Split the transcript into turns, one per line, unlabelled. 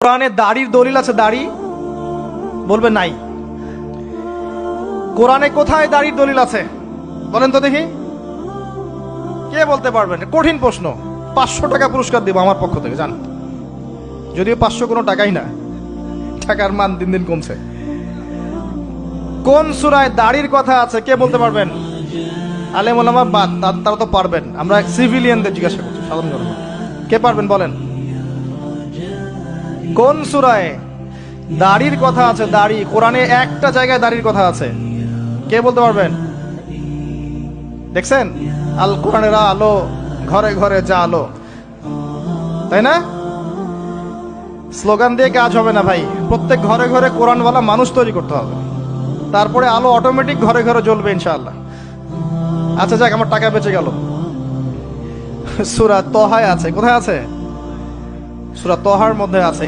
কোরআনে দাড়ির দলিল আছে? দাড়ি বলবে নাই। কোরআনে কোথায় দাড়ির দলিল আছে বলেন তো দেখি, কে বলতে পারবেন? কঠিন প্রশ্ন। 500 টাকা পুরস্কার দিব আমার পক্ষ থেকে, জান। যদিও 500 কোনো টাকাই না, টাকার মান দিন দিন কমছে। কোন সূরায় দাড়ির কথা আছে কে বলতে পারবেন? আলেম ওলামা বাদ, তারা তো পারবেন। আমরা সিভিলিয়ানদের জিজ্ঞাসা করছি, সাধারণ জনগণ। কে পারবেন বলেন? কোন সূরায় দাড়ির কথা আছে? দাড়ি কোরআনে একটা জায়গায় দাড়ির কথা আছে, কে বলতে পারবেন? দেখছেন, আল কোরআনের আলো ঘরে ঘরে যা আলো, তাই না? স্লোগান দিয়ে কাজ হবে না ভাই, প্রত্যেক ঘরে ঘরে কোরআনওয়ালা মানুষ তৈরি করতে হবে, তারপরে আলো অটোমেটিক ঘরে ঘরে জ্বলবে ইনশাআল্লাহ। আচ্ছা যাক, আমার টাকা বেঁচে গেল। সূরা তহায় আছে। কোথায় আছে? সূরা তহার মধ্যে আছে।